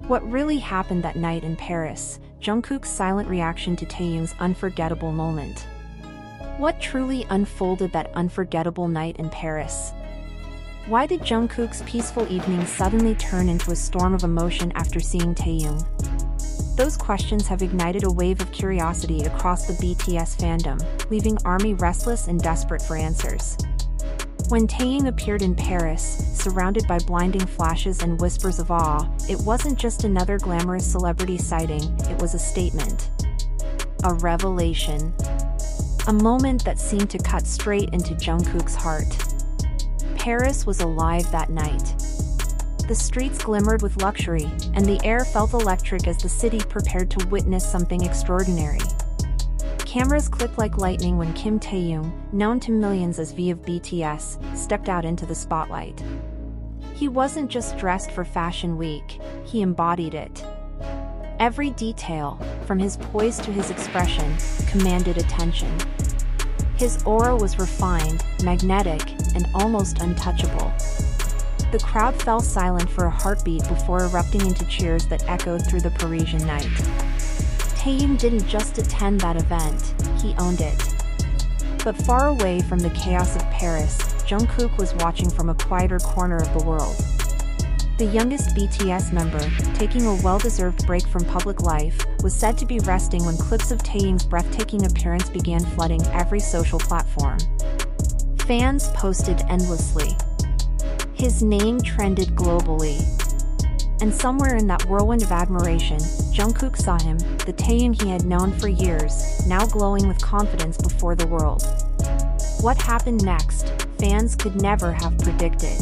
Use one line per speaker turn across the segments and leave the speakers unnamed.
What really happened that night in Paris? Jungkook's silent reaction to Taehyung's unforgettable moment. What truly unfolded that unforgettable night in Paris? Why did Jungkook's peaceful evening suddenly turn into a storm of emotion after seeing Taehyung? Those questions have ignited a wave of curiosity across the BTS fandom, leaving ARMY restless and desperate for answers. When Taehyung appeared in Paris, surrounded by blinding flashes and whispers of awe, it wasn't just another glamorous celebrity sighting, it was a statement. A revelation. A moment that seemed to cut straight into Jungkook's heart. Paris was alive that night. The streets glimmered with luxury, and the air felt electric as the city prepared to witness something extraordinary. Cameras clicked like lightning when Kim Taehyung, known to millions as V of BTS, stepped out into the spotlight. He wasn't just dressed for Fashion Week, he embodied it. Every detail, from his poise to his expression, commanded attention. His aura was refined, magnetic, and almost untouchable. The crowd fell silent for a heartbeat before erupting into cheers that echoed through the Parisian night. Taehyung didn't just attend that event, he owned it. But far away from the chaos of Paris, Jungkook was watching from a quieter corner of the world. The youngest BTS member, taking a well-deserved break from public life, was said to be resting when clips of Taehyung's breathtaking appearance began flooding every social platform. Fans posted endlessly. His name trended globally. And somewhere in that whirlwind of admiration, Jungkook saw him, the Taehyung he had known for years, now glowing with confidence before the world. What happened next, fans could never have predicted.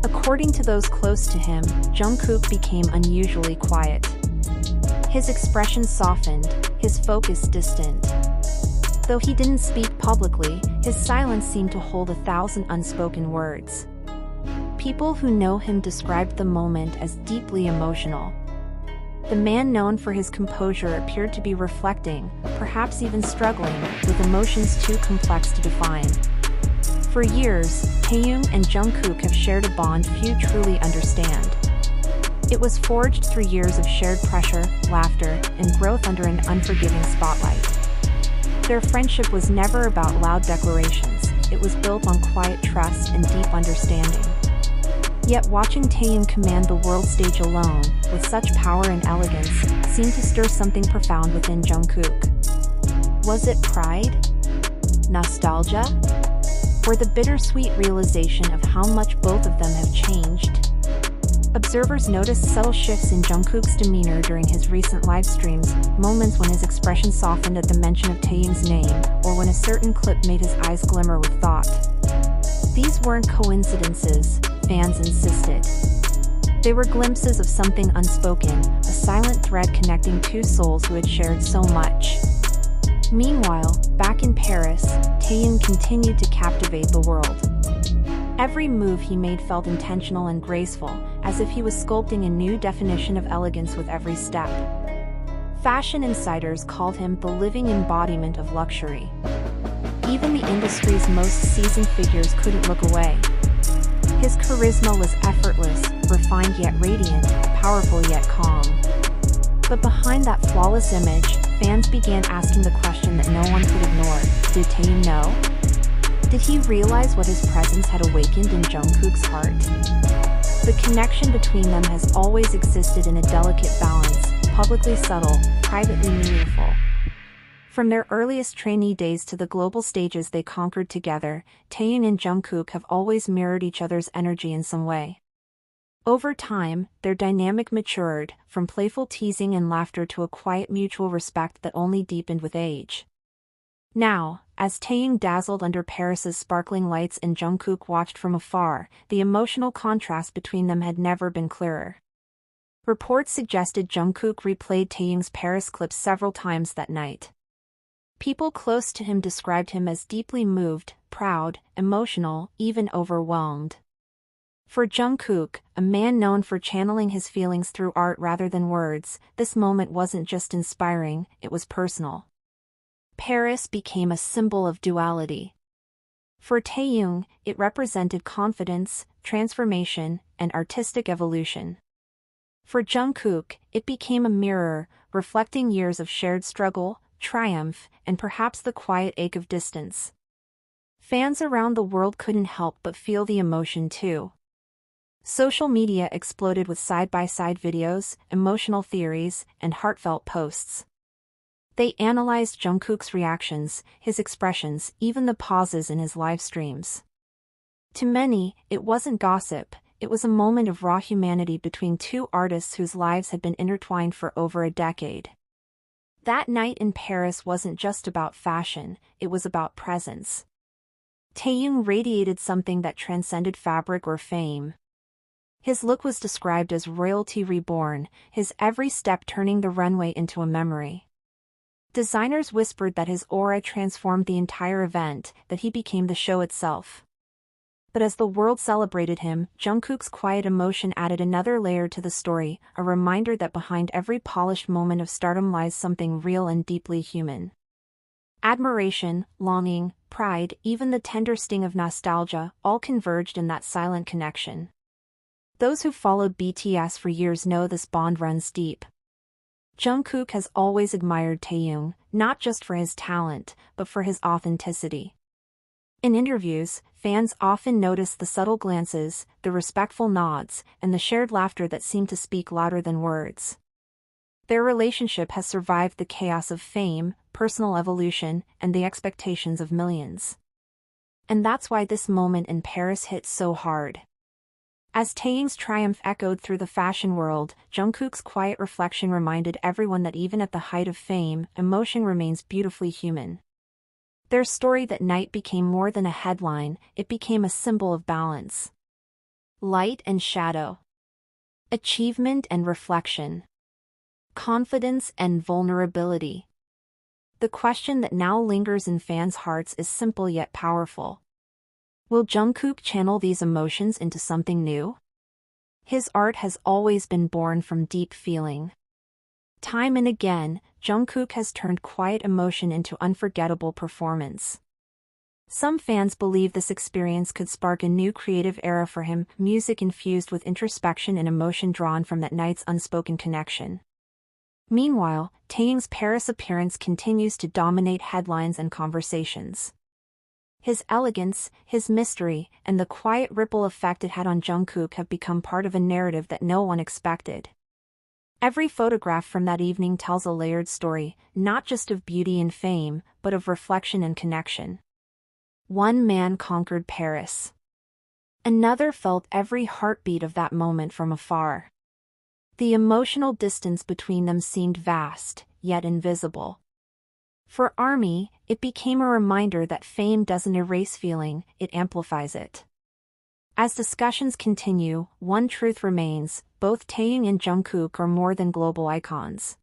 According to those close to him, Jungkook became unusually quiet. His expression softened, his focus distant. Though he didn't speak publicly, his silence seemed to hold 1,000 unspoken words. People who know him described the moment as deeply emotional. The man known for his composure appeared to be reflecting, perhaps even struggling, with emotions too complex to define. For years, Taehyung and Jungkook have shared a bond few truly understand. It was forged through years of shared pressure, laughter, and growth under an unforgiving spotlight. Their friendship was never about loud declarations, it was built on quiet trust and deep understanding. Yet watching Taehyung command the world stage alone, with such power and elegance, seemed to stir something profound within Jungkook. Was it pride? Nostalgia? Or the bittersweet realization of how much both of them have changed? Observers noticed subtle shifts in Jungkook's demeanor during his recent live streams, moments when his expression softened at the mention of Taehyung's name, or when a certain clip made his eyes glimmer with thought. These weren't coincidences, fans insisted. They were glimpses of something unspoken, a silent thread connecting two souls who had shared so much. Meanwhile, back in Paris, Taehyung continued to captivate the world. Every move he made felt intentional and graceful, as if he was sculpting a new definition of elegance with every step. Fashion insiders called him the living embodiment of luxury. Even the industry's most seasoned figures couldn't look away. His charisma was effortless, refined yet radiant, powerful yet calm. But behind that flawless image, fans began asking the question that no one could ignore: did Taehyung know? Did he realize what his presence had awakened in Jungkook's heart? The connection between them has always existed in a delicate balance, publicly subtle, privately meaningful. From their earliest trainee days to the global stages they conquered together, Taehyung and Jungkook have always mirrored each other's energy in some way. Over time, their dynamic matured, from playful teasing and laughter to a quiet mutual respect that only deepened with age. Now, as Taehyung dazzled under Paris's sparkling lights and Jungkook watched from afar, the emotional contrast between them had never been clearer. Reports suggested Jungkook replayed Taehyung's Paris clips several times that night. People close to him described him as deeply moved, proud, emotional, even overwhelmed. For Jungkook, a man known for channeling his feelings through art rather than words, this moment wasn't just inspiring, it was personal. Paris became a symbol of duality. For Taehyung, it represented confidence, transformation, and artistic evolution. For Jungkook, it became a mirror, reflecting years of shared struggle, triumph, and perhaps the quiet ache of distance. Fans around the world couldn't help but feel the emotion too. Social media exploded with side-by-side videos, emotional theories, and heartfelt posts. They analyzed Jungkook's reactions, his expressions, even the pauses in his live streams. To many, it wasn't gossip, it was a moment of raw humanity between two artists whose lives had been intertwined for over a decade. That night in Paris wasn't just about fashion, it was about presence. Taehyung radiated something that transcended fabric or fame. His look was described as royalty reborn, his every step turning the runway into a memory. Designers whispered that his aura transformed the entire event, that he became the show itself. But as the world celebrated him, Jungkook's quiet emotion added another layer to the story, a reminder that behind every polished moment of stardom lies something real and deeply human. Admiration, longing, pride, even the tender sting of nostalgia, all converged in that silent connection. Those who followed BTS for years know this bond runs deep. Jungkook has always admired Taehyung, not just for his talent, but for his authenticity. In interviews, fans often notice the subtle glances, the respectful nods, and the shared laughter that seem to speak louder than words. Their relationship has survived the chaos of fame, personal evolution, and the expectations of millions. And that's why this moment in Paris hit so hard. As Taehyung's triumph echoed through the fashion world, Jungkook's quiet reflection reminded everyone that even at the height of fame, emotion remains beautifully human. Their story that night became more than a headline, it became a symbol of balance. Light and shadow. Achievement and reflection. Confidence and vulnerability. The question that now lingers in fans' hearts is simple yet powerful. Will Jungkook channel these emotions into something new? His art has always been born from deep feeling. Time and again, Jungkook has turned quiet emotion into unforgettable performance. Some fans believe this experience could spark a new creative era for him, music infused with introspection and emotion drawn from that night's unspoken connection. Meanwhile, Taehyung's Paris appearance continues to dominate headlines and conversations. His elegance, his mystery, and the quiet ripple effect it had on Jungkook have become part of a narrative that no one expected. Every photograph from that evening tells a layered story, not just of beauty and fame, but of reflection and connection. One man conquered Paris. Another felt every heartbeat of that moment from afar. The emotional distance between them seemed vast, yet invisible. For ARMY, it became a reminder that fame doesn't erase feeling, it amplifies it. As discussions continue, one truth remains: both Taehyung and Jungkook are more than global icons.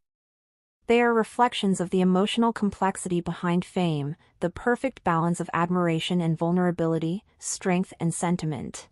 They are reflections of the emotional complexity behind fame, the perfect balance of admiration and vulnerability, strength and sentiment.